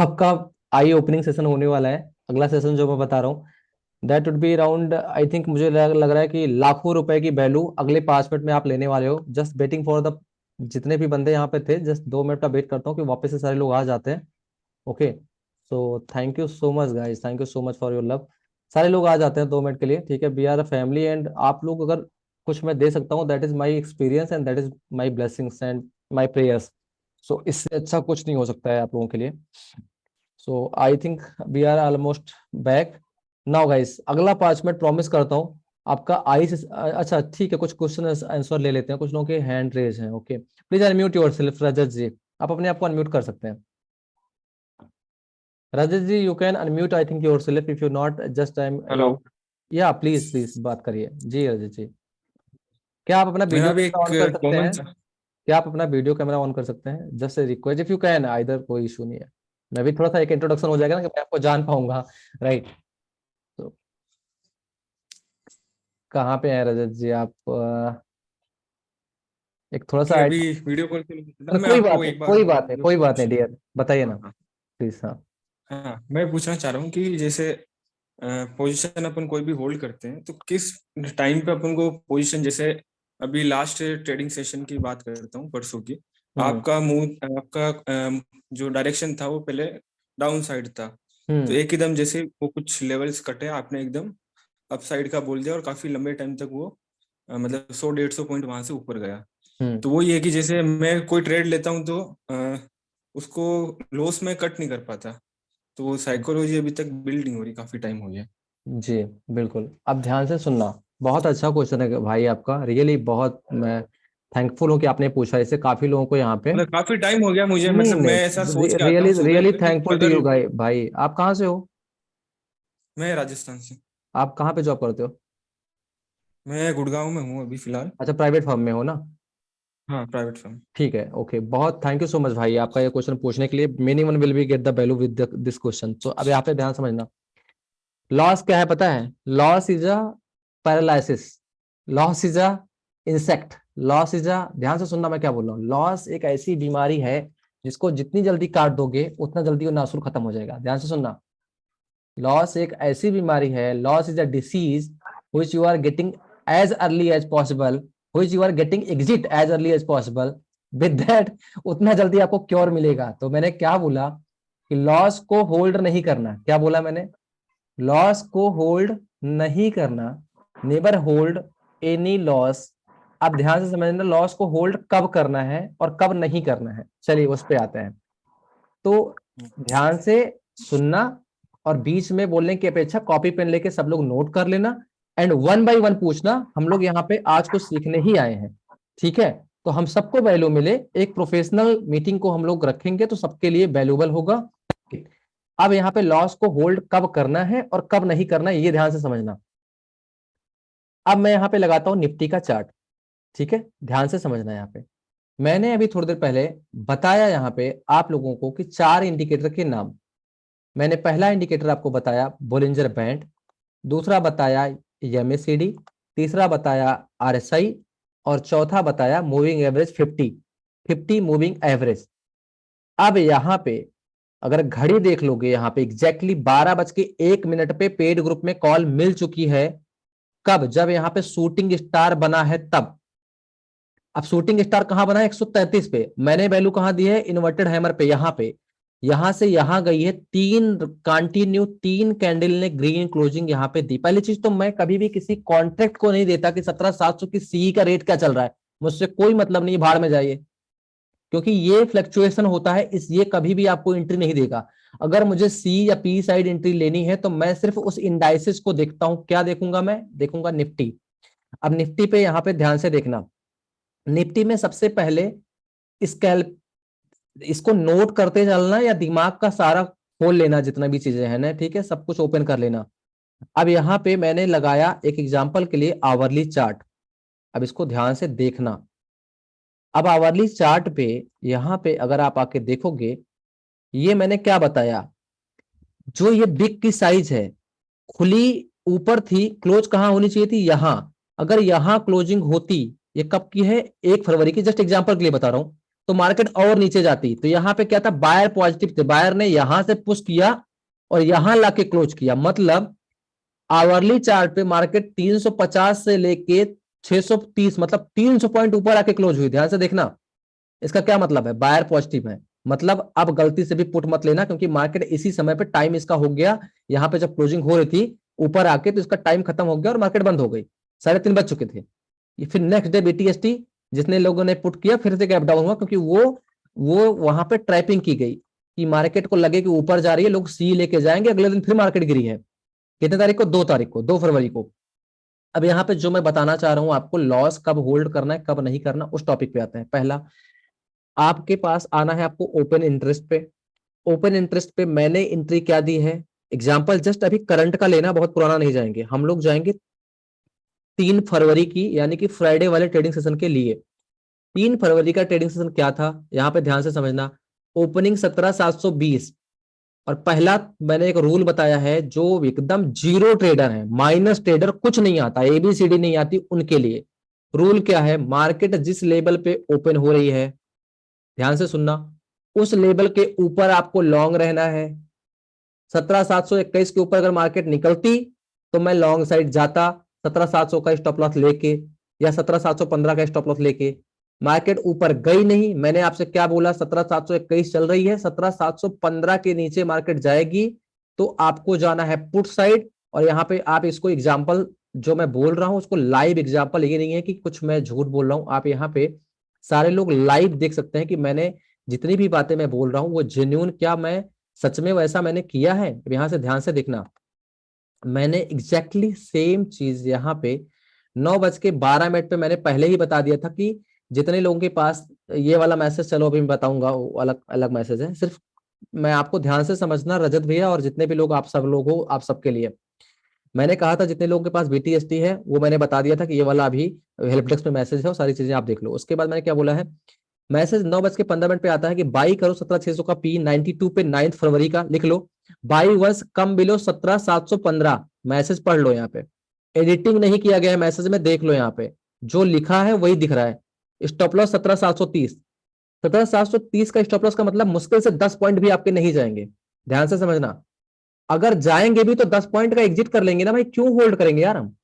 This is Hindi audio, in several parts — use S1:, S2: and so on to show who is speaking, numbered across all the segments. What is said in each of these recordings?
S1: आपका आई ओपनिंग सेशन होने वाला है। अगला सेशन जो मैं बता रहा हूँ that would be around, I think मुझे लग रहा है कि लाखों रुपए की वैल्यू अगले 5 मिनट में आप लेने वाले हो। जस्ट वेटिंग फॉर द, जितने भी बंदे यहाँ पे थे, जस्ट 2 मिनट का वेट करता हूँ कि वापस से सारे लोग आ जाते हैं। Okay, so thank you so much guys, thank you so much for your love. सारे लोग आ जाते हैं 2 मिनट के लिए, ठीक है। We are a family and आप लोग अगर कुछ मैं दे सकता हूँ that is my experience and that is my blessings and my prayers. So इससे अच्छा कुछ नहीं हो सकता है आप लोगों के लिए। So I think we are almost back now guys. अगला 5 मिनट प्रॉमिस करता हूँ आपका आई से। अच्छा ठीक है, कुछ क्वेश्चन आंसर ले लेते हैं। कुछ लोगों के हैंड रेज हैं। Okay, please unmute yourself Rajat ji. आप अपने आप को अनम्यूट कर सकते हैं। Rajat ji you can unmute I think yourself, if you not just I am
S2: hello.
S1: Allow. या प्लीज प्लीज बात करिए जी रजत जी। क्या आप अपना
S2: मेरा
S1: वीडियो
S2: भी
S1: कैमरा
S2: एक
S1: ऑन कर सकते
S2: कॉमन
S1: हैं? क्या आप अपना वीडियो कैमरा ऑन कर सकते हैं? Just a request, if you can either, कोई इशू नहीं है। मैं भी थोड़ा सा एक इंट्रोडक्शन हो जाएगा ना कि मैं आपको जान पाऊंगा। राइट, तो कहाँ पे हैं रजत जी आप? एक थोड़ा सा
S2: कि अभी वीडियो कॉल पे था, मैं
S1: कोई
S2: आपको
S1: बात नहीं,
S2: एक बार
S1: कोई बात नहीं,
S2: वीडियो
S1: कोई बात नहीं
S2: पूछ।
S1: डियर, बताइए ना
S2: हाँ हाँ।
S1: प्लीज। हाँ
S2: हाँ, मैं पूछना चाह रहा हूँ कि जैसे पोजीशन अपन कोई भी होल्ड करते हैं तो किस टाइम पे अपन को पोजीशन, जैसे अभी लास्ट ट्रेडिंग सेशन की बात करता हूँ परसों की।
S1: हम्म
S2: आपका मूव, आपका जो डायरेक्शन था वो पहले डाउन साइड था। तो
S1: हम्म
S2: एक एकदम जैसे वो कुछ लेवल्स कटे, आपने एकदम अप साइड का बोल दिया और काफी लंबे टाइम तक वो मतलब 100-150 पॉइंट वहां से ऊपर गया।
S1: हम्म
S2: तो वो ये है कि जैसे मैं कोई ट्रेड लेता हूँ तो उसको लॉस में कट नहीं कर पाता। तो वो साइकोलॉजी अभी तक बिल्ड नहीं हो रही, काफी टाइम हो गया।
S1: जी बिल्कुल, अब ध्यान से सुनना। बहुत अच्छा क्वेश्चन है भाई आपका, रियली बहुत मैं थैंकफुल हूँ कि आपने पूछा। इससे काफी लोगों को यहाँ पे,
S2: मतलब काफी टाइम हो गया मुझे,
S1: नहीं
S2: मतलब मैं ऐसा सोच
S1: नहीं,
S2: के आता
S1: रियली
S2: हूँ सुबह
S1: रियली
S2: में कि
S1: थैंकफुल टू
S2: अगर
S1: यू भाई। भाई आप कहाँ से हो?
S2: मैं राजस्थान से।
S1: आप कहाँ पे जॉब करते हो?
S2: मैं गुड़गांव में हूँ अभी फिलहाल।
S1: अच्छा, प्राइवेट फर्म में हो ना?
S2: हाँ, प्राइवेट फर्म।
S1: ठीक है, ओके। बहुत थैंक यू सो मच भाई आपका ये क्वेश्चन पूछने के लिए। Many one will be get the value with this question. तो अब यहाँ पे ध्यान समझना। लॉस क्या है पता है? Loss is a paralysis, loss is a insect, loss is a, ध्यान से सुनना मैं क्या बोल रहा हूँ। लॉस एक ऐसी बीमारी है जिसको जितनी जल्दी काट दोगे उतना जल्दी वो नासूर खत्म हो जाएगा। ध्यान से सुनना। लॉस एक ऐसी बीमारी है, loss is a disease which you are getting as early as possible, which you are getting exit as early as possible, with that उतना जल्दी आपको क्योर मिलेगा। तो मैंने क्या बोला कि लॉस को होल्ड नहीं करना। क्या बोला मैंने? लॉस को होल्ड नहीं करना, नेवर होल्ड एनी लॉस। अब ध्यान से समझना, लॉस को होल्ड कब करना है और कब नहीं करना है। चलिए उस पे आते हैं। तो ध्यान से सुनना और बीच में बोलने की अपेक्षा कॉपी पेन लेके सब लोग नोट कर लेना एंड वन बाय वन पूछना। हम लोग यहाँ पे आज कुछ सीखने ही आए हैं, ठीक है? तो हम सबको वैल्यू मिले, एक प्रोफेशनल मीटिंग को हम लोग रखेंगे तो सबके लिए वैल्यूबल होगा। अब यहाँ पे लॉस को होल्ड कब करना है और कब नहीं करना है ये ध्यान से समझना। अब मैं यहाँ पे लगाता हूँ निफ्टी का चार्ट, ठीक है? ध्यान से समझना। यहाँ पे मैंने अभी थोड़ी देर पहले बताया यहाँ पे आप लोगों को कि 4 इंडिकेटर के नाम। मैंने पहला इंडिकेटर आपको बताया बोलिंजर बैंड, दूसरा बताया एमएसीडी, तीसरा बताया आरएसआई और चौथा बताया मूविंग एवरेज 50, 50 मूविंग एवरेज। अब यहाँ पे अगर घड़ी देख लोगे, यहाँ पे एग्जैक्टली 12:01 पे पेड ग्रुप में कॉल मिल चुकी है। कब? जब यहाँ पे शूटिंग स्टार बना है तब। अब शूटिंग स्टार कहां बना है? 133 पे। मैंने वैल्यू कहां दी है? इन्वर्टेड हैमर पे, यहां पे। यहां से यहां गई है, तीन कंटिन्यू, तीन कैंडल ने ग्रीन क्लोजिंग यहां पे दी। पहली चीज तो मैं कभी भी किसी कॉन्ट्रैक्ट को नहीं देता कि 17,700 की सीई का रेट क्या चल रहा है। मुझसे कोई मतलब नहीं, भाड़ में जाइए। क्योंकि ये फ्लक्चुएशन होता है, इस ये कभी भी आपको एंट्री नहीं देगा। अगर मुझे सी या पी साइड एंट्री लेनी है तो मैं सिर्फ उस इंडाइसिस को देखता हूं। क्या देखूंगा? मैं देखूंगा निफ्टी। अब निफ्टी पे यहां पे ध्यान से देखना। निफ्टी में सबसे पहले स्कैल्प, इसको नोट करते चलना या दिमाग का सारा खोल लेना, जितना भी चीजें हैं ना, ठीक है? सब कुछ ओपन कर लेना। अब यहाँ पे मैंने लगाया एक एग्जांपल के लिए आवरली चार्ट। अब इसको ध्यान से देखना। अब आवरली चार्ट पे यहाँ पे अगर आप आके देखोगे, ये मैंने क्या बताया? जो ये बिग की साइज है, खुली ऊपर थी, क्लोज कहां होनी चाहिए थी? यहां। अगर यहां क्लोजिंग होती, ये कब की है? 1 फरवरी की, जस्ट एग्जांपल के लिए बता रहा हूं। तो मार्केट और नीचे जाती। तो यहाँ पे क्या था, बायर पॉजिटिव थे, बायर ने यहां से पुश किया और यहां लाके क्लोज किया। मतलब आवरली चार्ट पे मार्केट 350 से लेके 630 मतलब 300 पॉइंट ऊपर आके क्लोज हुई। ध्यान से देखना, इसका क्या मतलब है, बायर पॉजिटिव है। मतलब अब गलती से भी पुट मत लेना, क्योंकि मार्केट इसी समय पे टाइम इसका हो गया, यहाँ पे जब क्लोजिंग हो रही थी ऊपर आके, तो इसका टाइम खत्म हो गया और मार्केट बंद हो गई, 3:30 बज चुके थे। ये फिर नेक्स्ट डे बीटीएसटी जितने लोगों ने पुट किया फिर से गैप डाउन हुआ, क्योंकि वो वहां पे ट्रैपिंग की गई कि मार्केट को लगे कि ऊपर जा रही है, लोग सी लेके जाएंगे, अगले दिन फिर मार्केट गिरी है। कितने तारीख को, 2 तारीख को, 2 फरवरी को। अब यहाँ पे जो मैं बताना चाह रहा हूं आपको, लॉस कब होल्ड करना है कब नहीं करना, उस टॉपिक पे आते हैं। पहला, आपके पास आना है आपको ओपन इंटरेस्ट पे। ओपन इंटरेस्ट पे मैंने एंट्री क्या दी है, एग्जांपल जस्ट अभी करंट का लेना, बहुत पुराना नहीं जाएंगे हम लोग, जाएंगे 3 फरवरी की, यानी कि फ्राइडे वाले ट्रेडिंग सेशन के लिए। 3 फरवरी का ट्रेडिंग सेशन क्या था, यहां पे ध्यान से समझना। ओपनिंग 17,720, और पहला मैंने एक रूल बताया है, जो एकदम जीरो ट्रेडर है, माइनस ट्रेडर, कुछ नहीं आता, एबीसीडी नहीं आती, उनके लिए रूल क्या है, मार्केट जिस लेवल पे ओपन हो रही है, ध्यान से सुनना, उस लेवल के ऊपर आपको लॉन्ग रहना है। 17,721 के ऊपर अगर मार्केट निकलती तो मैं लॉन्ग साइड जाता, 17,700 का स्टॉप लॉस लेके या 17,715 का स्टॉप लॉस लेके। मार्केट ऊपर गई नहीं, मैंने आपसे क्या बोला, 17,721 चल रही है, 17,715 के नीचे मार्केट जाएगी तो आपको जाना है पुट साइड। और यहाँ पे आप इसको एग्जाम्पल जो मैं बोल रहा हूं उसको लाइव एग्जाम्पल, ये नहीं है कि कुछ मैं झूठ बोल रहा हूं, आप यहाँ पे सारे लोग लाइव देख सकते हैं कि मैंने जितनी भी बातें मैं बोल रहा हूं वो जेन्युइन, क्या मैं सच में वैसा मैंने किया है। यहां से ध्यान से देखना, मैंने एग्जैक्टली सेम चीज यहाँ पे 9:12 पे मैंने पहले ही बता दिया था कि जितने लोगों के पास ये वाला मैसेज, चलो अभी मैं बताऊंगा, वो अलग अलग मैसेज है, सिर्फ मैं आपको ध्यान से समझना, रजत भैया और जितने भी लोग, आप सब लोग हो, आप सबके लिए मैंने कहा था जितने लोगों के पास बीटीएसटी है वो मैंने बता दिया था कि ये वाला अभी हेल्प डेस्क में मैसेज है, और सारी चीजें आप देख लो। उसके बाद मैंने क्या बोला है, मैसेज 9:15 पे आता है कि बाई करो 17,600 का पी 92 पे 9 फरवरी का, लिख लो buy once come below 17,715। Message पढ़ लो, यहाँ पे एडिटिंग नहीं किया गया है मैसेज में, देख लो यहाँ पे जो लिखा है वही दिख रहा है। स्टॉप लॉस 17,730, 17,730 का स्टॉप लॉस का मतलब मुश्किल से 10 पॉइंट भी आपके नहीं जाएंगे। ध्यान से समझना, अगर जाएंगे भी तो 10 पॉइंट का एग्जिट कर लेंगे ना भाई, क्यों होल्ड करेंगे यार हम।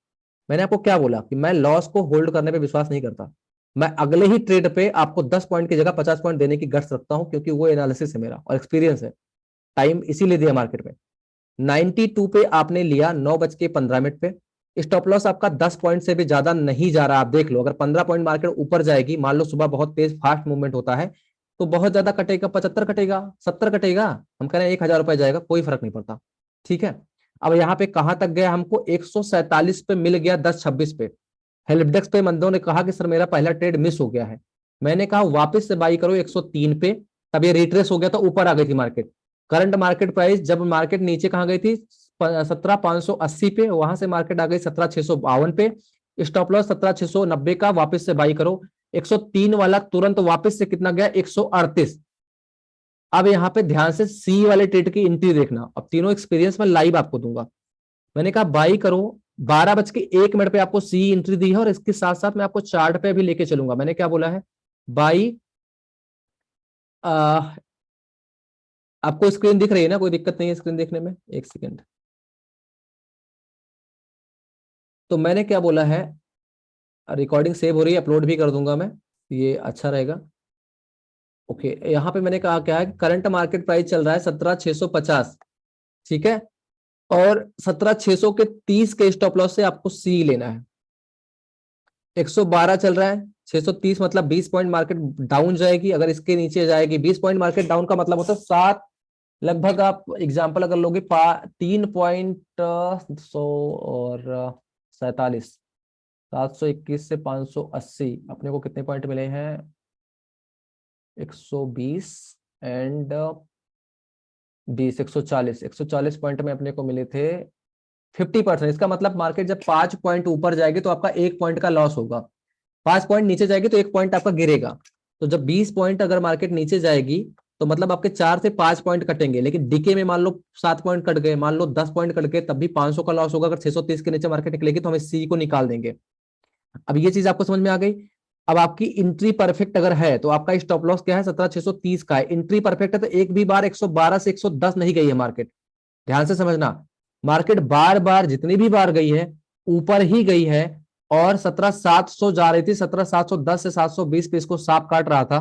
S1: मैंने आपको क्या बोला कि मैं लॉस को होल्ड करने पे विश्वास नहीं करता, मैं अगले ही ट्रेड पे आपको 10 पॉइंट की जगह 50 पॉइंट देने की गट्स रखता हूं, क्योंकि वो एनालिसिस है मेरा और एक्सपीरियंस है, टाइम इसीलिए दिया मार्केट में। 92 पे आपने लिया 9:15 पे, स्टॉप लॉस आपका 10 पॉइंट से भी ज्यादा नहीं जा रहा। आप देख लो, अगर 15 पॉइंट मार्केट ऊपर जाएगी, मान लो सुबह बहुत तेज फास्ट मूवमेंट होता है, तो बहुत ज्यादा कटेगा, 75 कटेगा, 70 कटेगा, हम कह रहे हैं 1,000 रुपए जाएगा, कोई फर्क नहीं पड़ता। ठीक है, अब यहाँ पे कहां तक गया, हमको 147 पे मिल गया 10:26 पे। हेल्प डेस्क पे बंदों ने कहा कि सर मेरा पहला ट्रेड मिस हो गया है, मैंने कहा वापस से बाई करो 103 पे, तब ये रिट्रेस हो गया तो ऊपर आ गई थी मार्केट। करंट मार्केट प्राइस जब मार्केट नीचे कहां गई थी, 17,580 पे, वहां से मार्केट आ गई 17,652 पे। स्टॉप लॉस 17,690 का, वापस से बाई करो। 103 वाला तुरंत वापस से कितना गया, 138। अब यहाँ पे ध्यान से सी वाले ट्रेड की एंट्री देखना, अब तीनों एक्सपीरियंस में लाइव आपको दूंगा। मैंने कहा बाई करो, 12:01 पे आपको सी एंट्री दी है, और इसके साथ साथ मैं आपको चार्ट पे भी लेके चलूंगा। मैंने क्या बोला है, बाई, आपको स्क्रीन दिख रही है ना, कोई दिक्कत नहीं है स्क्रीन देखने में, एक सेकेंड। तो मैंने क्या बोला है, रिकॉर्डिंग सेव हो रही है, अपलोड भी कर दूंगा मैं, ये अच्छा रहेगा। ओके, यहाँ पे मैंने कहा क्या है, करंट मार्केट प्राइस चल रहा है 17,650, ठीक है, और 17,630 के स्टॉप लॉस से आपको सी लेना है। 112 चल रहा है, 630 मतलब 20 पॉइंट मार्केट डाउन जाएगी, अगर इसके नीचे जाएगी 20 पॉइंट मार्केट डाउन का मतलब होता है 7, लगभग आप एग्जांपल अगर लोगे 3.100 और 47, 721 से 580, अपने को कितने पॉइंट मिले हैं, 120 एंड 20, 140 पॉइंट में अपने को मिले थे 50%। इसका मतलब मार्केट जब 5 पॉइंट ऊपर जाएगी तो आपका 1 पॉइंट का लॉस होगा, 5 पॉइंट नीचे जाएगी तो 1 पॉइंट आपका गिरेगा। तो जब 20 पॉइंट अगर मार्केट नीचे जाएगी तो मतलब आपके 4 से 5 पॉइंट कटेंगे, लेकिन डीके में मान लो 7 पॉइंट कट गए, मान लो 10 पॉइंट कट गए, तब भी 500 का लॉस होगा। अगर 630 के नीचे मार्केट निकलेगी तो हम इस सी को निकाल देंगे। अब ये चीज आपको समझ में आ गई। अब आपकी इंट्री परफेक्ट अगर है तो आपका स्टॉप लॉस क्या है, 17,630 का है। इंट्री परफेक्ट है तो एक भी बार 112 से 110 नहीं गई है मार्केट। ध्यान से समझना, मार्केट बार बार जितनी भी बार गई है ऊपर ही गई है, और 17,700 जा रही थी, 17,710 से 720 पे इसको साफ काट रहा था,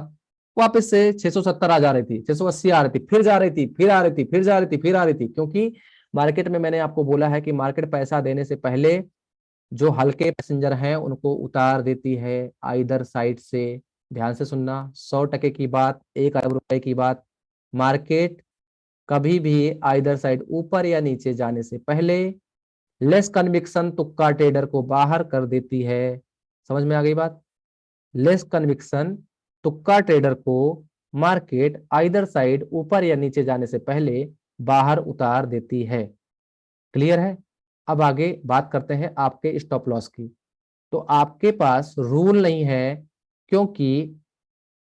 S1: वापस से 670 आ जा रही थी, 680 आ रही थी, फिर जा रही थी, फिर आ रही थी, फिर जा रही थी, फिर आ रही थी। क्योंकि मार्केट में मैंने आपको बोला है कि मार्केट पैसा देने से पहले जो हल्के पैसेंजर हैं उनको उतार देती है आइदर साइड से। ध्यान से सुनना, 100% की बात, 1 अरब रुपए की बात। मार्केट कभी भी आइदर साइड ऊपर या नीचे जाने से पहले लेस कन्विक्शन तुक्का ट्रेडर को बाहर कर देती है। समझ में आ गई बात? लेस कन्विक्शन तुक्का ट्रेडर को मार्केट आइदर साइड ऊपर या नीचे जाने से पहले बाहर उतार देती है। क्लियर है? अब आगे बात करते हैं आपके स्टॉप लॉस की। तो आपके पास रूल नहीं है, क्योंकि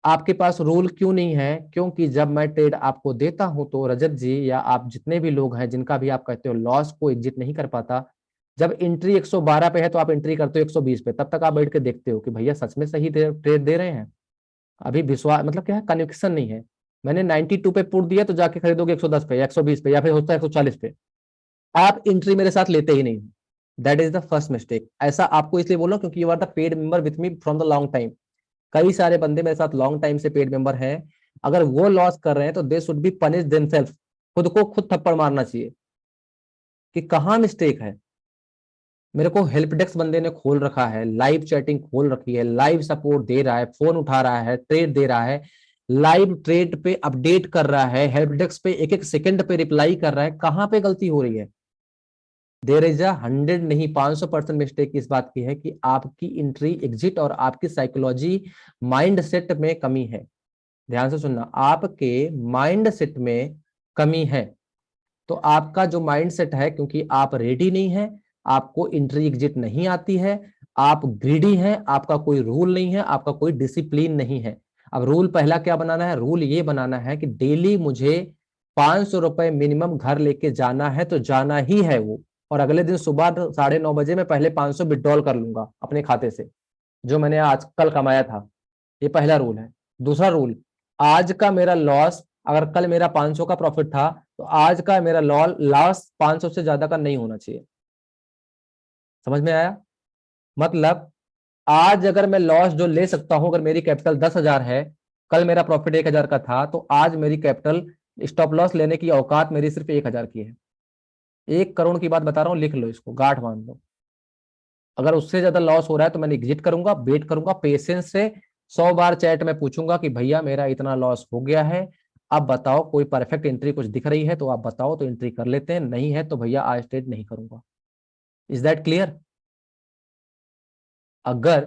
S1: आपके पास रूल क्यों नहीं है? क्योंकि जब मैं ट्रेड आपको देता हूं तो रजत जी या आप जितने भी लोग हैं जिनका भी आप कहते हो लॉस को एग्जिट नहीं कर पाता, जब एंट्री 112 पे है तो आप एंट्री करते हो 120 पे, तब तक आप बैठ के देखते हो कि भैया सच में सही ट्रेड दे रहे हैं। अभी विश्वास मतलब क्या है, कन्विक्शन नहीं है। मैंने 92 पे पुट दिया तो जाके खरीदोगे 110 पे या 120 पे या फिर होता है 140 पे, आप एंट्री मेरे साथ लेते ही नहीं। That is the first mistake. ऐसा आपको इसलिए बोल रहा हूं क्योंकि you are the paid member with me from the long time. कई सारे बंदे मेरे साथ लॉन्ग टाइम से पेड मेंबर हैं। अगर वो लॉस कर रहे हैं तो they should be punish themselves. खुद को खुद थप्पड़ मारना चाहिए कि कहाँ मिस्टेक है। मेरे को हेल्प डेस्क बंदे ने खोल रखा है, लाइव चैटिंग खोल रखी है, लाइव सपोर्ट दे रहा है, फोन उठा रहा है, ट्रेड दे रहा है, लाइव ट्रेड पे अपडेट कर रहा है, हेल्प डेस्क पे एक एक सेकंड पे रिप्लाई कर रहा है। कहाँ पे गलती हो रही है? देर इज 100 नहीं 500% मिस्टेक इस बात की है कि आपकी एंट्री एग्जिट और आपकी साइकोलॉजी माइंड सेट में कमी है। ध्यान से सुनना, आपके माइंड सेट में कमी है। तो आपका जो माइंड सेट है, क्योंकि आप रेडी नहीं है, आपको एंट्री एग्जिट नहीं आती है, आप ग्रीडी हैं, आपका कोई रूल नहीं है, आपका कोई डिसिप्लिन नहीं है। अब रूल पहला क्या बनाना है? रूल ये बनाना है कि डेली मुझे 500 रुपए मिनिमम घर लेके जाना है तो जाना ही है वो, और अगले दिन सुबह 9:30 बजे मैं पहले 500 विड्रॉल कर लूंगा अपने खाते से, जो मैंने आज कल कमाया था। ये पहला रूल है। दूसरा रूल, आज का मेरा लॉस, अगर कल मेरा 500 का प्रॉफिट था तो आज का मेरा लॉस 500 से ज्यादा का नहीं होना चाहिए। समझ में आया? मतलब आज अगर मैं लॉस जो ले सकता हूं, अगर मेरी कैपिटल 10,000 है, कल मेरा प्रॉफिट 1,000 का था, तो आज मेरी कैपिटल स्टॉप लॉस लेने की औकात मेरी सिर्फ 1,000 की है। 1 करोड़ की बात बता रहा हूं, लिख लो इसको, गांठ बांध लो। अगर उससे ज्यादा लॉस हो रहा है तो मैंने एग्जिट करूंगा, वेट करूंगा पेशेंस से। 100 बार चैट में पूछूंगा कि भैया मेरा इतना लॉस हो गया है, अब बताओ कोई परफेक्ट एंट्री कुछ दिख रही है तो आप बताओ, तो एंट्री कर लेते हैं, नहीं है तो भैया आज ट्रेड नहीं करूंगा। Is that clear? अगर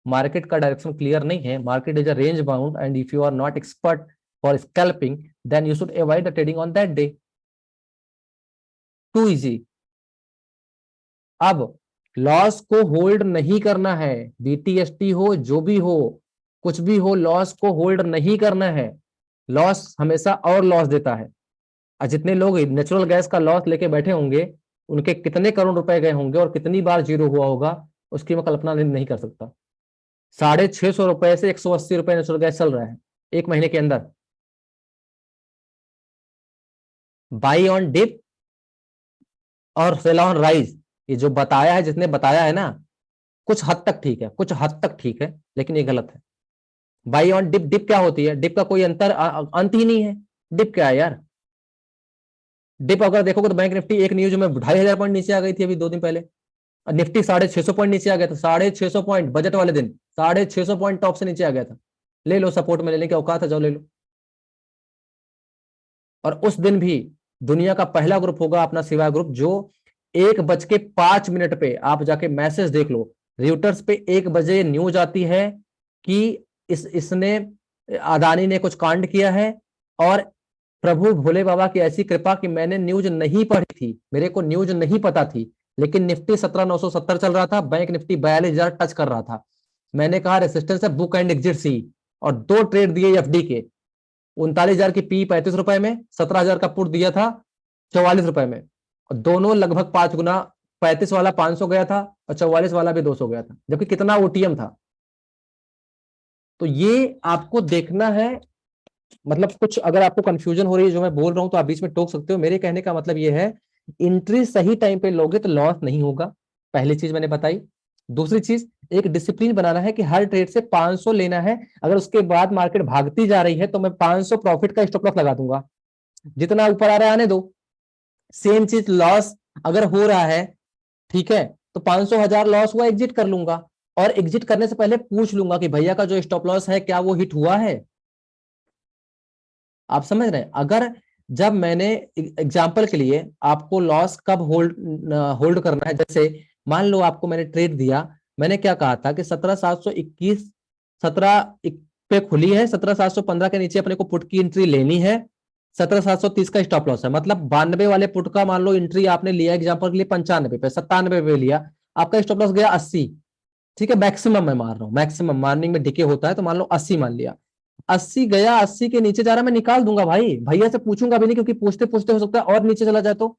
S1: मार्केट का डायरेक्शन क्लियर नहीं है, market is a range bound and if you are not expert for scalping, then you should avoid the trading on that day. Too easy. अब लॉस को होल्ड नहीं करना है, बीटीएसटी हो जो भी हो, कुछ भी हो, लॉस को होल्ड नहीं करना है। लॉस हमेशा और लॉस देता है। और जितने लोग नेचुरल गैस का लॉस लेके बैठे होंगे, उनके कितने करोड़ रुपए गए होंगे और कितनी बार जीरो हुआ होगा, उसकी मैं कल्पना नहीं कर सकता। 650 रुपए से 180 रुपए नेचुरल गैस चल रहा है 1 महीने के अंदर। बाई ऑन डिप और सेल ऑन राइज, ये जो बताया है, जिसने बताया है ना, कुछ हद तक ठीक है, कुछ हद तक ठीक है, लेकिन ये गलत है। बाई ऑन डिप, डिप क्या होती है? डिप का कोई अंत ही नहीं है। डिप क्या है यार? डिप अगर देखोगे तो बैंक निफ्टी एक न्यूज में 2,500 पॉइंट नीचे आ गई थी अभी 2 दिन पहले, और निफ्टी 650 पॉइंट नीचे आ गया था। 650 पॉइंट बजट वाले दिन, 650 पॉइंट टॉप से नीचे आ गया था। ले लो, सपोर्ट में लेने की औकात है, जाओ ले लो। और उस दिन भी दुनिया का पहला ग्रुप होगा अपना सिवा ग्रुप, जो 1:05 पे, आप जाके मैसेज देख लो, रियूटर्स पे 1 बजे न्यूज आती है कि इसने अदानी ने कुछ कांड किया है। और प्रभु भोले बाबा की ऐसी कृपा कि मैंने न्यूज नहीं पढ़ी थी, मेरे को न्यूज नहीं पता थी, लेकिन निफ्टी 17,970 चल रहा था, बैंक निफ्टी 42,000 टच कर रहा था। मैंने कहा रेसिस्टेंस है, बुक एंड एग्जिट सी, और 2 ट्रेड दिए एफडी के। 39,000 की पी 35 रुपए में, 17,000 का पुट दिया था 44 रुपए में, और दोनों लगभग 5 गुना। 35 वाला 500 गया था और 44 वाला भी 200 गया था, जबकि कितना ओटीएम था। तो ये आपको देखना है, मतलब कुछ अगर आपको कंफ्यूजन हो रही है जो मैं बोल रहा हूं तो आप बीच में टोक सकते हो। मेरे कहने का मतलब ये है, एंट्री सही टाइम पे लोगे तो लॉस नहीं होगा, पहली चीज मैंने बताई। दूसरी चीज, एक डिसिप्लिन बनाना है कि हर ट्रेड से 500 लेना है, अगर उसके बाद मार्केट भागती जा रही है तो मैं 500 प्रॉफिट का स्टॉप लॉस लगा दूंगा, जितना ऊपर आ रहा है आने दो। सेम चीज लॉस अगर हो रहा है, ठीक है, तो 500 हजार लॉस हुआ, एग्जिट कर लूंगा। और एग्जिट करने से पहले पूछ लूंगा कि भैया का जो स्टॉप लॉस है क्या वो हिट हुआ है। आप समझ रहे हैं? अगर जब मैंने एग्जांपल के लिए आपको लॉस कब होल्ड होल्ड करना है, जैसे मान लो आपको मैंने ट्रेड दिया, मैंने क्या कहा था कि 17,721 17 पे खुली है, 17,715 के नीचे अपने को पुट की एंट्री लेनी है, 17,730 का स्टॉप लॉस है, मतलब 92 वाले पुट का मान लो एंट्री आपने लिया एग्जांपल के लिए 95 पे, 97 पे लिया, आपका स्टॉप लॉस गया 80। ठीक है, मैक्सिमम मैं मार रहा हूं, मैक्सिमम मार्निंग में डिके होता है तो मान लो 80 मान लिया, 80 गया, 80 के नीचे जा रहा, मैं निकाल दूंगा भाई, भैया से पूछूंगा भी नहीं, क्योंकि पूछते पूछते हो सकता है और नीचे चला जाए तो।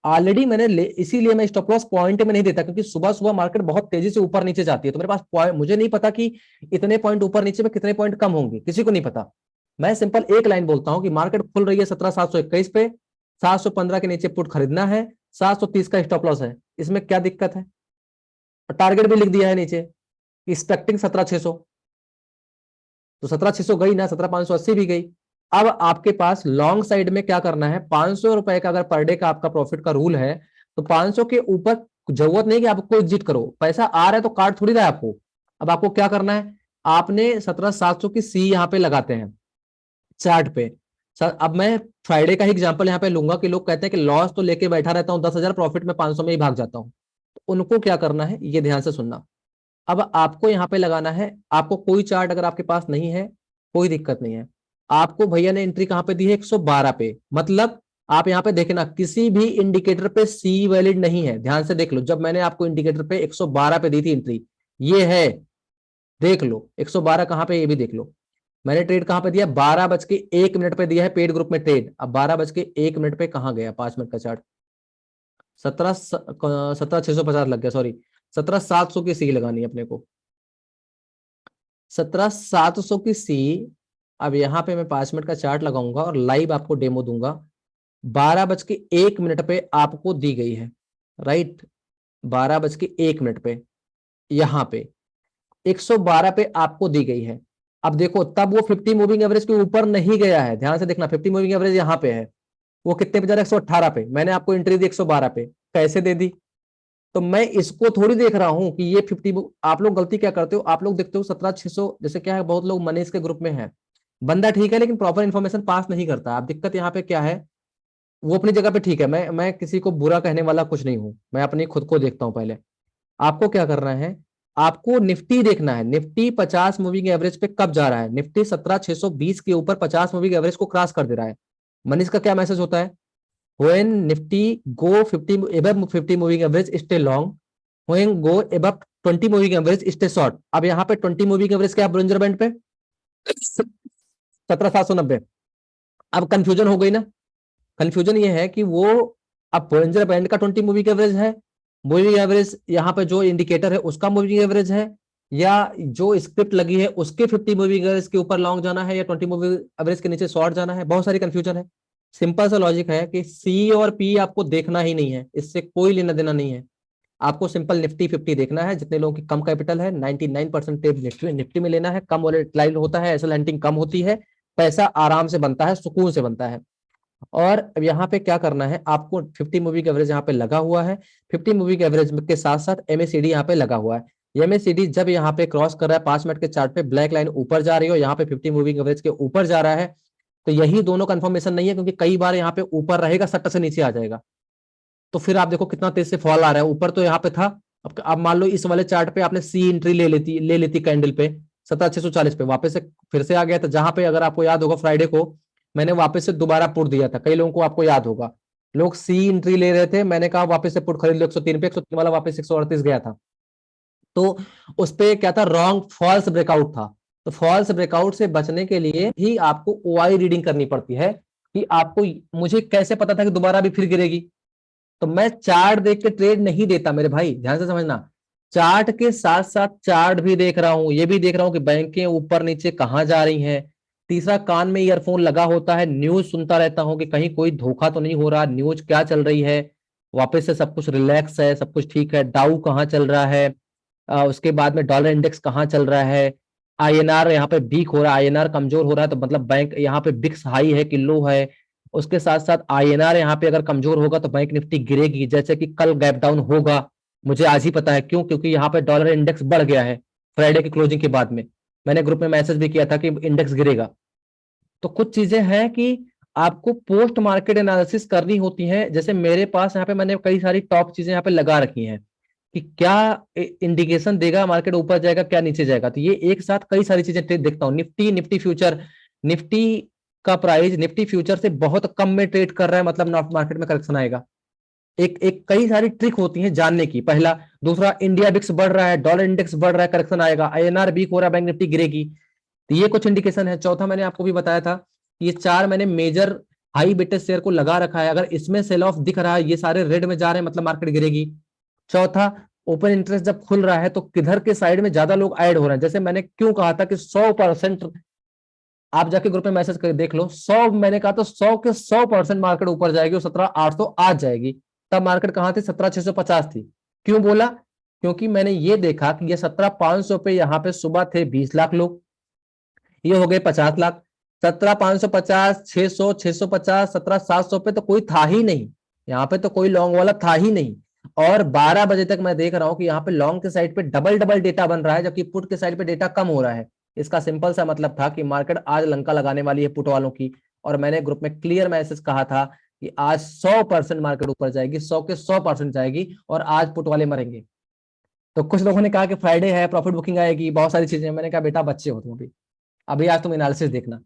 S1: ऑलरेडी मैंने इसीलिए मैं स्टॉप लॉस पॉइंट में नहीं देता, क्योंकि सुबह सुबह मार्केट बहुत तेजी से ऊपर नीचे जाती है, तो मेरे पास मुझे नहीं पता कि इतने पॉइंट ऊपर नीचे में कितने पॉइंट कम होंगे, किसी को नहीं पता। मैं सिंपल एक लाइन बोलता हूं कि मार्केट खुल रही है 17,721 पे, 715 के नीचे पुट खरीदना है, 730 का स्टॉप लॉस है, इसमें क्या दिक्कत है? टारगेट भी लिख दिया है नीचे, एक्सपेक्टिंग 17,600, तो 17,600 गई ना, 17,580 भी गई। अब आपके पास लॉन्ग साइड में क्या करना है, 500 रुपए का अगर पर डे का आपका प्रॉफिट का रूल है, तो 500 के ऊपर जरूरत नहीं कि आपको एग्जिट करो, पैसा आ रहा है तो काट थोड़ी रहा है आपको। अब आपको क्या करना है, आपने 17,700 की सी यहाँ पे लगाते हैं चार्ट पे। सर अब मैं फ्राइडे का ही एग्जांपल यहाँ पे लूंगा कि लोग कहते हैं कि लॉस तो लेके बैठा रहता हूँ 10,000, प्रॉफिट में 500 में ही भाग जाता हूँ, तो उनको क्या करना है ये ध्यान से सुनना। अब आपको यहाँ पे लगाना है, आपको कोई चार्ट अगर आपके पास नहीं है कोई दिक्कत नहीं है, आपको भैया ने एंट्री कहां पे दी है, 112 पे, मतलब आप यहाँ पे देखना किसी भी इंडिकेटर पे सी वैलिड नहीं है, ध्यान से देख लो, जब मैंने आपको इंडिकेटर पे 112 पे दी थी एंट्री, ये है, देख लो 112 कहां पे, ये भी देख लो। मैंने ट्रेड कहां पे दिया, 12:01 पे दिया है पेड ग्रुप में ट्रेड, अब 12:01 पे कहां गया 5 मिनट का चार्ट, 17,650 लग गया, सॉरी 17,700 की सी लगानी है अपने को, 17,700 की सी। अब यहां पे मैं 5 मिनट का चार्ट लगाऊंगा और लाइव आपको डेमो दूंगा, 12:01 पे आपको दी गई है, राइट, 12:01 पे यहां पे 112 पे आपको दी गई है। अब देखो तब वो 50 मूविंग एवरेज के ऊपर नहीं गया है, ध्यान से देखना, 50 मूविंग एवरेज यहां पे है, वो कितने पे जा रहा है, 118 पे, मैंने आपको एंट्री दी 112 पे, कैसे दे दी? तो मैं इसको थोड़ी देख रहा हूं कि ये 50, आप लोग गलती क्या करते हो, आप लोग देखते हो 17,600, जैसे क्या है, बहुत लोग मनीष के ग्रुप में है, बंदा ठीक है लेकिन प्रॉपर इन्फॉर्मेशन पास नहीं करता। अब दिक्कत यहाँ पे क्या है, वो अपनी जगह पे ठीक है, मैं किसी को बुरा कहने वाला कुछ नहीं हूं, मैं अपनी खुद को देखता हूं पहले। आपको क्या करना है, आपको निफ्टी देखना है, निफ्टी 50 मूविंग एवरेज पे कब जा रहा है, निफ्टी 17,620 के ऊपर 50 मूविंग एवरेज को क्रॉस कर दे रहा है। मनीष का क्या मैसेज होता है, when nifty go 50 above 50 moving average stay long, when go above 20 moving average stay short। अब यहाँ पे 20 मूविंग एवरेज क्या, ब्रोंजर बैंड पे 17,790। अब कंफ्यूजन हो गई ना, कंफ्यूजन ये है कि वो अब ब्रोंजर बैंड का 20 मूविंग एवरेज है, मूविंग एवरेज यहाँ पे जो इंडिकेटर है उसका मूविंग एवरेज है, या जो स्क्रिप्ट लगी है उसके 50 मूविंग एवरेज के ऊपर लॉन्ग जाना है, या 20 मूविंग एवरेज के नीचे शॉर्ट जाना है, बहुत सारी कंफ्यूजन है। सिंपल सा लॉजिक है कि सी और पी आपको देखना ही नहीं है, इससे कोई लेना देना नहीं है, आपको सिंपल निफ्टी 50 देखना है, जितने लोगों की कम कैपिटल है 99% निफ्टी में लेना है, कम वॉलेटाइल होता है, एसएल हंटिंग कम होती है, पैसा आराम से बनता है, सुकून से बनता है। और अब यहाँ पे क्या करना है, आपको 50 मूविंग एवरेज यहाँ पे लगा हुआ है, 50 मूविंग एवरेज के साथ साथ एमएसीडी यहाँ पे लगा हुआ है। एमएसीडी जब यहाँ पे क्रॉस कर रहा है 5 मिनट के चार्ट पे, ब्लैक लाइन ऊपर जा रही हो, यहाँ पे 50 मूविंग एवरेज के ऊपर जा रहा है, तो यही दोनों कंफर्मेशन नहीं है, क्योंकि कई बार यहाँ पे ऊपर रहेगा सट्ट से नीचे आ जाएगा, तो फिर आप देखो कितना तेज से फॉल आ रहा है, ऊपर तो यहाँ पे था, अब मान लो इस वाले चार्ट पे आपने सी एंट्री ले लेती कैंडल पे 17,640 पे, वापस से फिर से आ गया था, जहां पे अगर आपको याद होगा फ्राइडे को मैंने वापस से दोबारा पुट दिया था, कई लोगों को आपको याद होगा, लोग सी एंट्री ले रहे थे, मैंने कहा वापस से पुट खरीद लो 103 पे, 103 वाला वापस 138 गया था, तो उस पे क्या था, रॉन्ग फॉल्स ब्रेकआउट था। तो फॉल्स ब्रेकआउट से बचने के लिए ही आपको ओआई रीडिंग करनी पड़ती है, कि आपको, मुझे कैसे पता था कि दोबारा भी फिर गिरेगी, तो मैं चार्ट देख के ट्रेड नहीं देता मेरे भाई, ध्यान से समझना, चार्ट के साथ साथ चार्ट भी देख रहा हूं, ये भी देख रहा हूं कि बैंकें ऊपर नीचे कहाँ जा रही हैं। तीसरा, कान में ईयरफोन लगा होता है, न्यूज सुनता रहता हूं कि कहीं कोई धोखा तो नहीं हो रहा, न्यूज क्या चल रही है, वापस से सब कुछ रिलैक्स है, सब कुछ ठीक है, डाउ कहाँ चल रहा है, उसके बाद में डॉलर इंडेक्स कहाँ चल रहा है, आईएनआर यहाँ पे वीक हो रहा है, आईएनआर कमजोर हो रहा है, तो मतलब बैंक यहाँ पे बिक्स हाई है कि लो है। उसके साथ साथ आईएनआर यहाँ पे अगर कमजोर होगा तो बैंक निफ्टी गिरेगी, जैसे कि कल गैप डाउन होगा, मुझे आज ही पता है। क्यों? क्योंकि यहाँ पे डॉलर इंडेक्स बढ़ गया है फ्राइडे की क्लोजिंग के बाद में। मैंने ग्रुप में मैसेज भी किया था कि इंडेक्स गिरेगा। तो कुछ चीजें हैं कि आपको पोस्ट मार्केट एनालिसिस करनी होती है। जैसे मेरे पास यहाँ पे मैंने कई सारी टॉप चीजें यहाँ पे लगा रखी हैं कि क्या इंडिकेशन देगा मार्केट ऊपर जाएगा क्या नीचे जाएगा। तो ये एक साथ कई सारी चीजें देखता हूँ। निफ्टी, निफ्टी फ्यूचर, निफ्टी का प्राइस निफ्टी फ्यूचर से बहुत कम में ट्रेड कर रहा है, मतलब मार्केट में करेक्शन आएगा। एक एक कई सारी ट्रिक होती हैं जानने की, पहला। दूसरा, इंडिया बिक्स बढ़ रहा है, डॉलर इंडेक्स बढ़ रहा है, करेक्शन आएगा, आईएनआर वीक हो रहा है, बैंक निफ्टी गिरेगी। तो ये कुछ इंडिकेशन है। चौथा, मैंने आपको भी बताया था, ये चार मैंने मेजर हाई वेटेज शेयर को लगा रखा है, अगर इसमें सेल ऑफ दिख रहा है, ये सारे रेड में जा रहे हैं, मतलब मार्केट गिरेगी। चौथा, ओपन इंटरेस्ट जब खुल रहा है तो किधर के साइड में ज्यादा लोग ऐड हो रहे हैं। जैसे मैंने क्यों कहा था कि 100%, आप जाके ग्रुप में मैसेज करके देख लो, 100 मैंने कहा तो 100 के 100% मार्केट ऊपर जाएगी और 17,800 आज जाएगी। तब मार्केट कहां थी? 17,650 थी। क्यों बोला? क्योंकि मैंने ये देखा कि ये 17,500 पे यहाँ पे सुबह थे 20 लाख लोग, ये हो गए 50 लाख। 17,550, 600, 650, 17,700 पे तो कोई था ही नहीं, यहाँ पे तो कोई लॉन्ग वाला था ही नहीं। और 12 बजे तक मैं देख रहा हूं कि यहाँ पे लॉन्ग के साइड पे डबल डबल डेटा बन रहा है, जबकि पुट के साइड पे डेटा कम हो रहा है। इसका सिंपल सा मतलब था कि मार्केट आज लंका लगाने वाली है पुट वालों की। और मैंने ग्रुप में क्लियर मैसेज कहा था कि आज 100% मार्केट ऊपर जाएगी, 100 के 100% जाएगी, और आज पुट वाले मरेंगे। तो कुछ लोगों ने कहा कि फ्राइडे है, प्रॉफिट बुकिंग आएगी, बहुत सारी चीजें। मैंने कहा बेटा बच्चे हो तुम अभी, अभी आज तुम एनालिसिस देखना।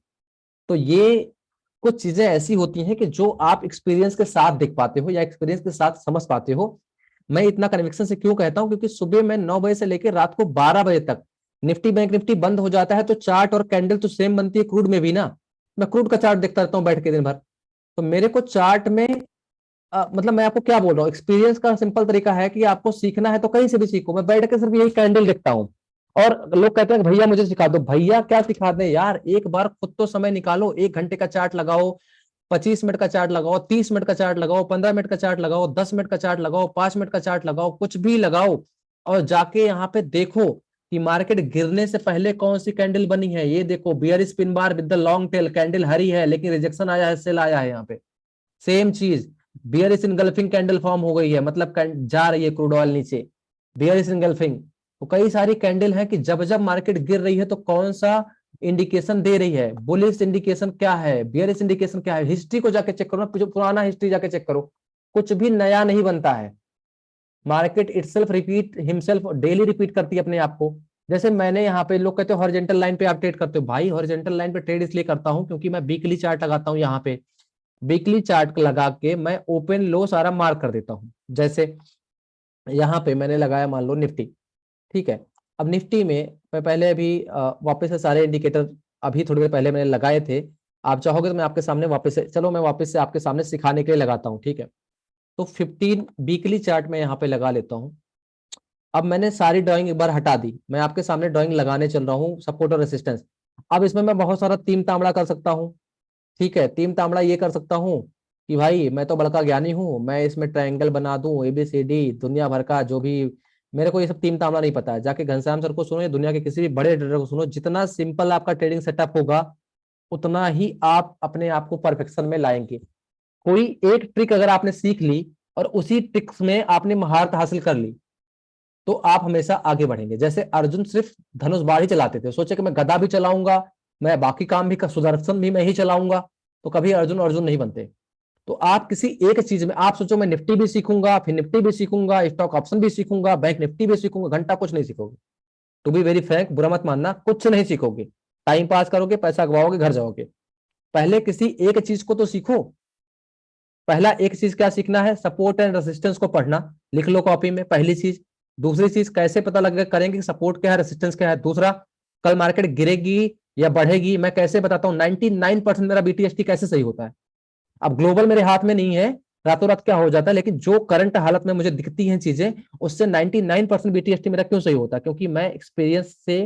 S1: तो ये कुछ चीजें ऐसी होती हैं कि जो आप एक्सपीरियंस के साथ देख पाते हो या एक्सपीरियंस के साथ समझ पाते हो। मैं इतना कन्विक्शन से क्यों कहता हूं? क्योंकि सुबह में 9 बजे से लेकर रात को 12 बजे तक निफ्टी बैंक निफ्टी बंद हो जाता है, तो चार्ट और कैंडल तो सेम बनती है क्रूड में भी ना। मैं क्रूड का चार्ट देखता रहता हूँ बैठ के दिन भर। तो मेरे को चार्ट में मतलब मैं आपको क्या बोल रहा हूँ, एक्सपीरियंस का सिंपल तरीका है कि आपको सीखना है तो कहीं से भी सीखो। मैं बैठ के सिर्फ यही कैंडल देखता हूँ, और लोग कहते हैं भैया मुझे सिखा दो। भैया क्या सिखा दें यार, एक बार खुद तो समय निकालो, 1 घंटे का चार्ट लगाओ, 25 मिनट का चार्ट लगाओ, 30 मिनट का चार्ट लगाओ, 15 मिनट का चार्ट लगाओ, 10 मिनट का चार्ट लगाओ, 5 मिनट का चार्ट लगाओ, कुछ भी लगाओ, और जाके यहाँ पे देखो कि मार्केट गिरने से पहले कौन सी कैंडल बनी है। ये देखो, bear spin bar with the long tail, candle हरी है लेकिन रिजेक्शन आया है, सेल आया है यहाँ पे। सेम चीज, bear is engulfing candle form हो गई है, मतलब जा रही है क्रूड ऑयल नीचे, बियर इज इनगल्फिंग। तो कई सारी कैंडल है कि जब जब मार्केट गिर रही है तो कौन सा इंडिकेशन दे रही है, बुलिश इंडिकेशन क्या है, बियरिश इंडिकेशन क्या है। हिस्ट्री को जाके चेक करो ना, पुराना हिस्ट्री जाके चेक करो, कुछ भी नया नहीं बनता है। Market itself repeat himself, daily repeat करती है अपने आप को। जैसे मैंने यहाँ पे, लोग कहते हो हॉरिजॉन्टल लाइन पे आप ट्रेड करते हो। भाई हॉरिजॉन्टल लाइन पे ट्रेड इसलिए करता हूँ क्योंकि मैं वीकली चार्ट लगाता हूँ। यहाँ पे वीकली चार्ट लगा के मैं ओपन लो सारा मार्क कर देता हूँ। जैसे यहाँ पे मैंने लगाया मान लो निफ्टी, ठीक है। अब निफ्टी में मैं पहले अभी वापस से सारे इंडिकेटर अभी थोड़ी देर पहले मैंने लगाए थे। आप चाहोगे तो मैं आपके सामने वापस से, चलो मैं वापस से आपके सामने सिखाने के लिए लगाता हूँ, ठीक है। तो 15 वीकली चार्ट में यहाँ पे लगा लेता हूँ। अब मैंने सारी ड्राइंग एक बार हटा दी, मैं आपके सामने ड्राइंग लगाने चल रहा हूँ, सपोर्ट और रेसिस्टेंस। अब इसमें मैं बहुत सारा तीन तांबड़ा कर सकता हूँ, ठीक है। तीन तांबड़ा ये कर सकता हूँ कि भाई मैं तो बड़का ज्ञानी हूँ, मैं इसमें ट्रायंगल बना दूं, ABCD दुनिया भर का जो भी। मेरे को ये सब तीन तांबड़ा नहीं पता है, जाके घनश्याम सर को सुनो या दुनिया के किसी भी बड़े ट्रेडर को सुनो। जितना सिंपल आपका ट्रेडिंग सेटअप होगा उतना ही आप अपने आप को परफेक्शन में लाएंगे। कोई एक ट्रिक अगर आपने सीख ली और उसी ट्रिक्स में आपने महारत हासिल कर ली तो आप हमेशा आगे बढ़ेंगे। जैसे अर्जुन सिर्फ धनुष बाण ही चलाते थे, सोचे कि मैं गदा भी चलाऊंगा, मैं बाकी काम भी, सुदर्शन भी मैं ही चलाऊंगा, तो कभी अर्जुन अर्जुन नहीं बनते। तो आप किसी एक चीज में, आप सोचो मैं निफ्टी भी सीखूंगा, फिर निफ्टी भी सीखूंगा, स्टॉक ऑप्शन भी सीखूंगा, बैंक निफ्टी भी सीखूंगा, घंटा कुछ नहीं सीखोगे। टू बी वेरी फ्रैंक, बुरा मत मानना, कुछ नहीं सीखोगे। टाइम पास करोगे, पैसा गवाओगे, घर जाओगे। पहले किसी एक चीज को तो सीखो। पहला एक चीज क्या सीखना है? सपोर्ट एंड रेसिस्टेंस को पढ़ना, लिख लो कॉपी में, पहली चीज। दूसरी चीज, कैसे पता लगेगा करेंगे सपोर्ट क्या है, रेसिस्टेंस क्या है। दूसरा, कल मार्केट गिरेगी या बढ़ेगी मैं कैसे बताता हूं। 99% मेरा BTST कैसे सही होता है। अब ग्लोबल मेरे हाथ में नहीं है, रातों रात क्या हो जाता है, लेकिन जो करंट हालत में मुझे दिखती हैं चीजें, उससे 99% BTST मेरा क्यों सही होता है, क्योंकि मैं एक्सपीरियंस से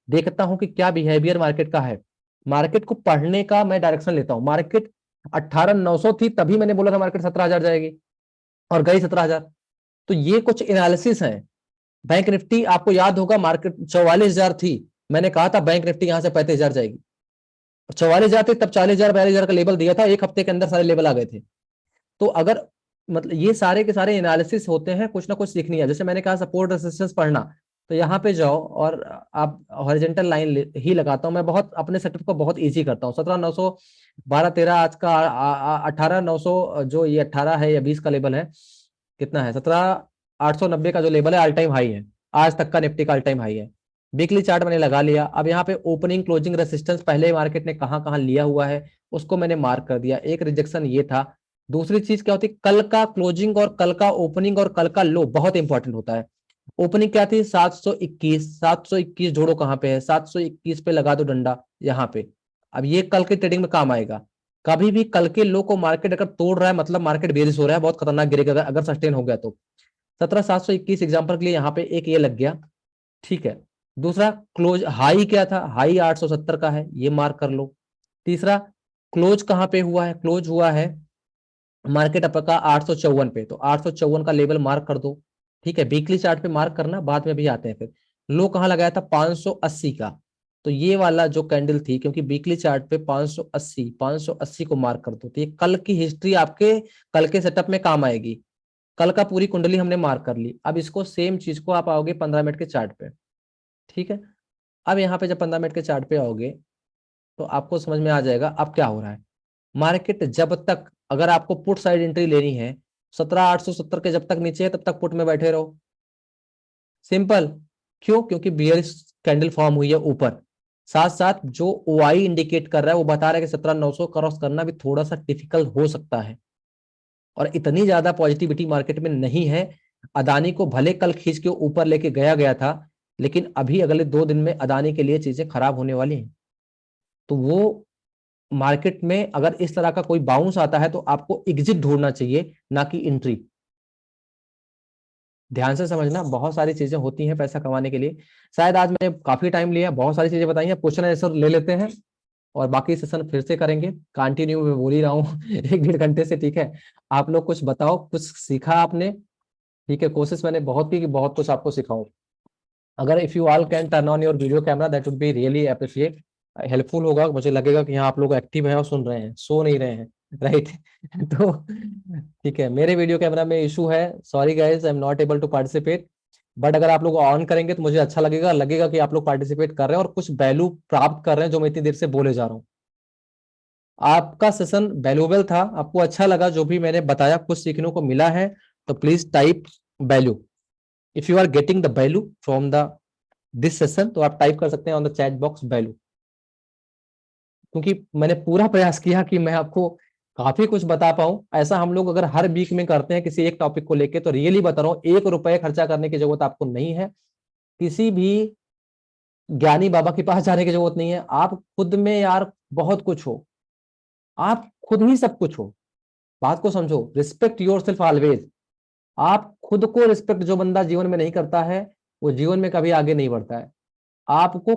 S1: देखता हूं कि क्या बिहेवियर मार्केट का है। मार्केट को पढ़ने का मैं डायरेक्शन लेता हूं। मार्केट 18,900 थी तभी मैंने बोला था मार्केट 17,000 जाएगी, और गई 17,000। तो ये कुछ एनालिसिस है। बैंक निफ्टी आपको याद होगा, मार्केट 44,000 थी, मैंने कहा था बैंक निफ्टी यहां से 35,000 जाएगी, 44,000 थी तब 40,000 42,000 का लेवल दिया था, एक हफ्ते के अंदर सारे लेवल आ गए थे। तो अगर मतलब ये सारे के सारे एनालिसिस होते हैं, कुछ ना कुछ सीखनी है। जैसे मैंने कहा सपोर्ट रेजिस्टेंस पढ़ना, तो यहाँ पे जाओ और आप हॉरिजॉन्टल लाइन ही लगाता हूँ मैं, बहुत अपने सेटअप को बहुत इजी करता हूँ। 17,900 12 13 आज का 18,900 जो ये 18 है या 20 का लेवल है, कितना है 17,890 का जो लेवल है ऑल टाइम हाई है, आज तक का निफ्टी का ऑल टाइम हाई है। वीकली चार्ट मैंने लगा लिया। अब यहाँ पे ओपनिंग क्लोजिंग रेसिस्टेंस पहले मार्केट ने कहाँ कहाँ लिया हुआ है उसको मैंने मार्क कर दिया। एक रिजेक्शन ये था। दूसरी चीज क्या होती है, कल का क्लोजिंग और कल का ओपनिंग और कल का लो बहुत इंपॉर्टेंट होता है। ओपनिंग क्या थी 721, 721 जोड़ो कहाँ पे है, 721 पे लगा दो डंडा यहाँ पे। अब ये कल के ट्रेडिंग में काम आएगा। कभी भी कल के लो को मार्केट अगर तोड़ रहा है मतलब मार्केट बेरिश हो रहा है, बहुत खतरनाक गिरेगा अगर सस्टेन हो गया तो। 17,721 एग्जाम्पल के लिए यहाँ पे एक ये लग गया, ठीक है। दूसरा क्लोज हाई क्या था, हाई 870 का है, ये मार्क कर लो। तीसरा क्लोज कहाँ पे हुआ है, क्लोज हुआ है मार्केट आपका 854 पे, तो 854 का लेवल मार्क कर दो, ठीक है। वीकली चार्ट पे मार्क करना, बाद में भी आते हैं फिर। लो कहाँ लगाया था 580 का, तो ये वाला जो कैंडल थी, क्योंकि वीकली चार्ट पे 580 को मार्क कर दो, तो ये कल की हिस्ट्री आपके कल के सेटअप में काम आएगी। कल का पूरी कुंडली हमने मार्क कर ली। अब इसको सेम चीज को आप आओगे 15 मिनट के चार्ट पे, ठीक है। अब यहाँ पे जब 15 मिनट के चार्ट पे आओगे तो आपको समझ में आ जाएगा अब क्या हो रहा है। मार्केट जब तक, अगर आपको पुट साइड एंट्री लेनी है 17,870 के जब तक नीचे है तब तक पुट में बैठे रहो, सिंपल। क्यों, क्योंकि बियरिश कैंडल फॉर्म हुई है ऊपर। साथ साथ जो OI इंडिकेट कर रहा है वो बता रहा है कि 17,900 क्रॉस करना भी थोड़ा सा डिफिकल्ट हो सकता है, और इतनी ज्यादा पॉजिटिविटी मार्केट में नहीं है। अदानी को भले कल खींच के ऊपर लेके गया गया था, लेकिन अभी अगले 2 दिन में अदानी के लिए चीजें खराब होने वाली हैं। तो वो मार्केट में अगर इस तरह का कोई बाउंस आता है तो आपको एग्जिट ढूंढना चाहिए, ना कि एंट्री। ध्यान से समझना, बहुत सारी चीजें होती हैं पैसा कमाने के लिए। शायद आज मैंने काफी टाइम लिया, बहुत सारी चीजें बताई हैं, क्वेश्चन आंसर ले लेते हैं और बाकी सेशन फिर से करेंगे। कंटिन्यू में बोल ही रहा हूँ 1 1.5 घंटे से, ठीक है। आप लोग कुछ बताओ, कुछ सीखा आपने, ठीक है। कोशिश मैंने बहुत की कि बहुत कुछ आपको सिखाऊं। अगर if you all can turn on your video camera that would be really appreciate, helpful होगा, मुझे लगेगा कि यहाँ आप लोग एक्टिव हैं और सुन रहे हैं, सो नहीं रहे हैं, राइट। तो ठीक है, मेरे वीडियो कैमरा में इशू है, sorry guys, I am not able to participate. But अगर आप लोग ऑन करेंगे तो मुझे अच्छा लगेगा, लगेगा कि आप लोग पार्टिसिपेट कर रहे हैं और कुछ वैल्यू प्राप्त कर रहे हैं जो मैं इतनी देर से बोले जा रहा हूँ। आपका सेशन वैल्यूएबल था, आपको अच्छा लगा जो भी मैंने बताया, कुछ सीखने को मिला है, तो please type value. If you are getting the value from the this session, तो आप टाइप कर सकते हैं on the chat box value. क्योंकि मैंने पूरा प्रयास किया कि मैं आपको काफी कुछ बता पाऊं। ऐसा हम लोग अगर हर वीक में करते हैं किसी एक टॉपिक को लेके, तो रियली बता रहा हूं 1 रुपए खर्चा करने की जरूरत आपको नहीं है, किसी भी ज्ञानी बाबा के पास जाने की जरूरत नहीं है। आप खुद में यार बहुत कुछ हो, आप खुद ही सब कुछ हो। बात को समझो, रिस्पेक्ट योर सेल्फ ऑलवेज। आप खुद को रिस्पेक्ट जो बंदा जीवन में नहीं करता है वो जीवन में कभी आगे नहीं बढ़ता है। आपको